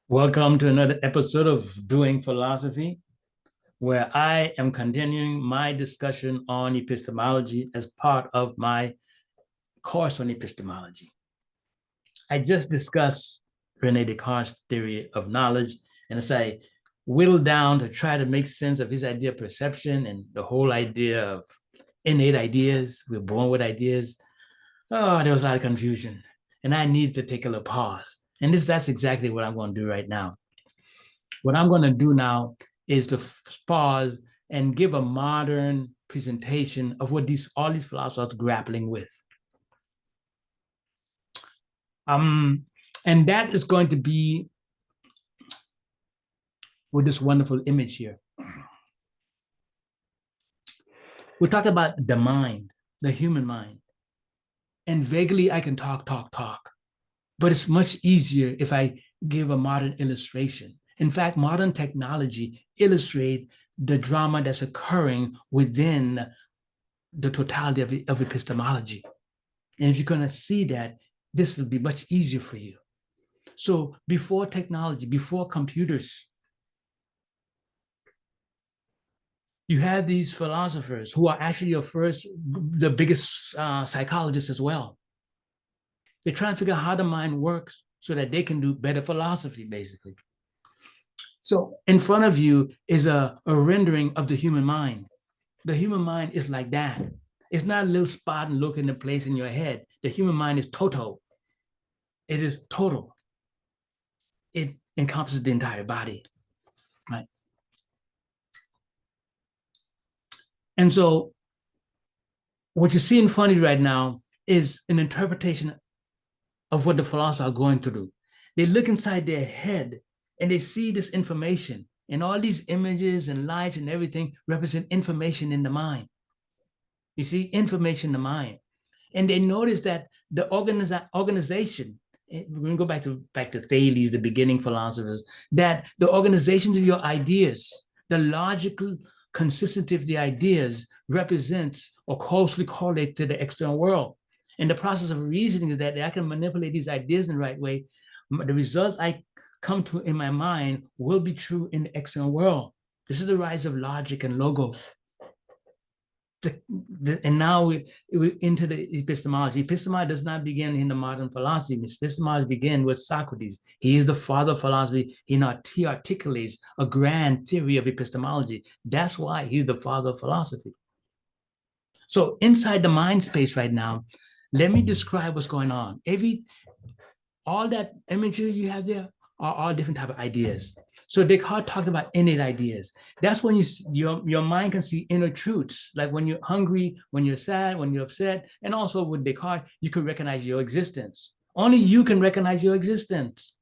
Welcome to another episode of Doing Philosophy, where I am continuing my discussion on epistemology as part of my course on epistemology. I just discussed Rene Descartes' theory of knowledge, and as I whittled down to try to make sense of his idea of perception and the whole idea of innate ideas, we're born with ideas. There was a lot of confusion, and I needed to take a little pause. And that's exactly what I'm going to do right now. What I'm going to do now is to pause and give a modern presentation of what all these philosophers are grappling with. And that is going to be with this wonderful image here. We're talking about the mind, the human mind. And vaguely, I can talk. But it's much easier if I give a modern illustration. In fact, modern technology illustrates the drama that's occurring within the totality of epistemology. And if you're going to see that, this will be much easier for you. So before technology, before computers, you have these philosophers who are actually the biggest psychologists as well. They're trying to figure out how the mind works so that they can do better philosophy, basically. So in front of you is a rendering of the human mind. The human mind is like that. It's not a little spot and look in the place in your head. The human mind is total. It is total. It encompasses the entire body, right? And so what you see in front of you right now is an interpretation of what the philosophers are going to do. They look inside their head and they see this information, and all these images and lights and everything represent information in the mind. You see, information in the mind. And they notice that the organization, we're going to go back to Thales, the beginning philosophers, that the organizations of your ideas, the logical consistency of the ideas represents or closely correlate to the external world. And the process of reasoning is that I can manipulate these ideas in the right way. The result I come to in my mind will be true in the external world. This is the rise of logic and logos. And now we're into the epistemology. Epistemology does not begin in the modern philosophy. Epistemology began with Socrates. He is the father of philosophy. He articulates a grand theory of epistemology. That's why he's the father of philosophy. So inside the mind space right now, let me describe what's going on. All that imagery you have there are all different type of ideas. So Descartes talked about innate ideas. That's when your mind can see inner truths, like when you're hungry, when you're sad, when you're upset, and also with Descartes, you can recognize your existence. Only you can recognize your existence.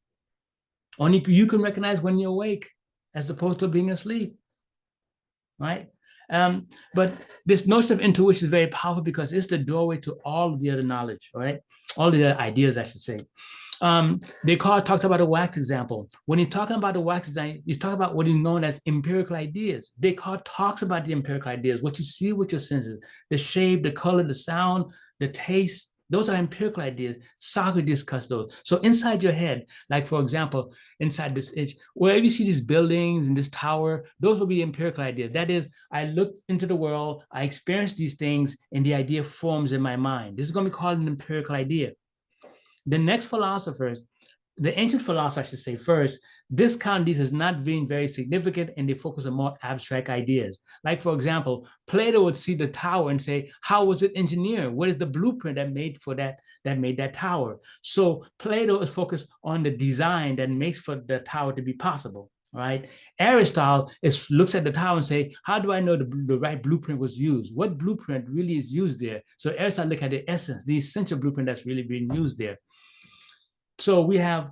Only you can recognize when you're awake, as opposed to being asleep, right? But this notion of intuition is very powerful because it's the doorway to all of the other knowledge, right? All the other ideas, I should say. Descartes talks about a wax example. When he's talking about the wax example, he's talking about what is known as empirical ideas. Descartes talks about the empirical ideas, what you see with your senses, the shape, the color, the sound, the taste. Those are empirical ideas. Socrates discussed those. So inside your head, like for example, inside this itch, wherever you see these buildings and this tower, those will be empirical ideas. That is, I look into the world, I experience these things, and the idea forms in my mind. This is going to be called an empirical idea. The next philosophers, the ancient philosophers, I should say first, discount these as not being very significant, and they focus on more abstract ideas. Like, for example, Plato would see the tower and say, how was it engineered? What is the blueprint that made that tower? So Plato is focused on the design that makes for the tower to be possible, right? Aristotle looks at the tower and say, how do I know the right blueprint was used? What blueprint really is used there? So Aristotle look at the essence, the essential blueprint that's really being used there. So we have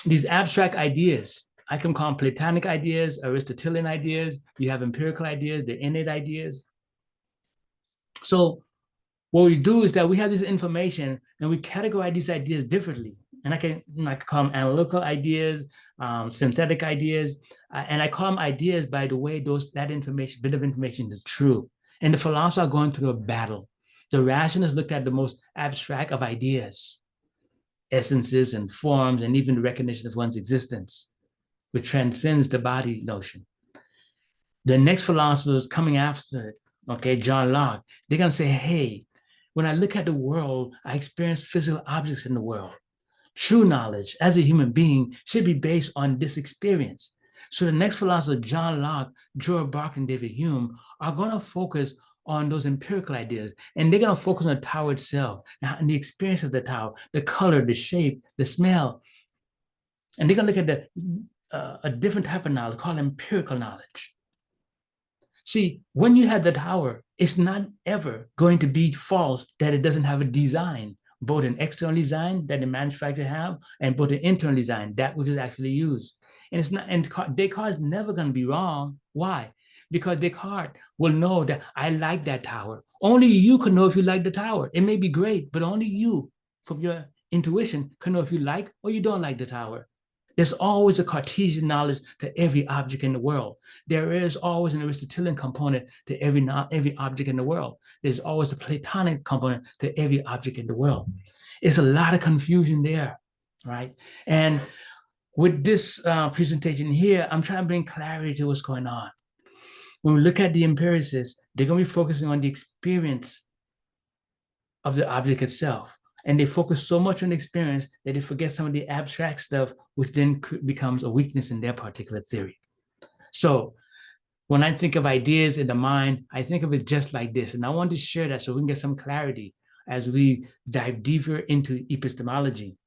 these abstract ideas. I can call them Platonic ideas, Aristotelian ideas. You have empirical ideas, the innate ideas. So what we do is that we have this information and we categorize these ideas differently. And I can call them analytical ideas, synthetic ideas, and I call them ideas by the way that bit of information is true. And the philosophers are going through a battle. The rationalists looked at the most abstract of ideas. essences and forms, and even the recognition of one's existence, which transcends the body notion. The next philosophers coming after it, okay, John Locke, they're going to say, hey, when I look at the world, I experience physical objects in the world. True knowledge as a human being should be based on this experience. So the next philosopher, John Locke, George Berkeley, and David Hume, are going to focus on those empirical ideas, and they're going to focus on the tower itself and the experience of the tower, the color, the shape, the smell. And they're going to look at a different type of knowledge called empirical knowledge. See, when you have the tower, it's not ever going to be false that it doesn't have a design, both an external design that the manufacturer have and both an internal design, that which is actually used. And it's not, and Descartes is never going to be wrong. Why? Because Descartes will know that I like that tower. Only you can know if you like the tower. It may be great, but only you, from your intuition, can know if you like or you don't like the tower. There's always a Cartesian knowledge to every object in the world. There is always an Aristotelian component to every object in the world. There's always a Platonic component to every object in the world. It's a lot of confusion there, right? And with this presentation here, I'm trying to bring clarity to what's going on. When we look at the empiricists, they're going to be focusing on the experience of the object itself. And they focus so much on the experience that they forget some of the abstract stuff, which then becomes a weakness in their particular theory. So when I think of ideas in the mind, I think of it just like this. And I want to share that so we can get some clarity as we dive deeper into epistemology.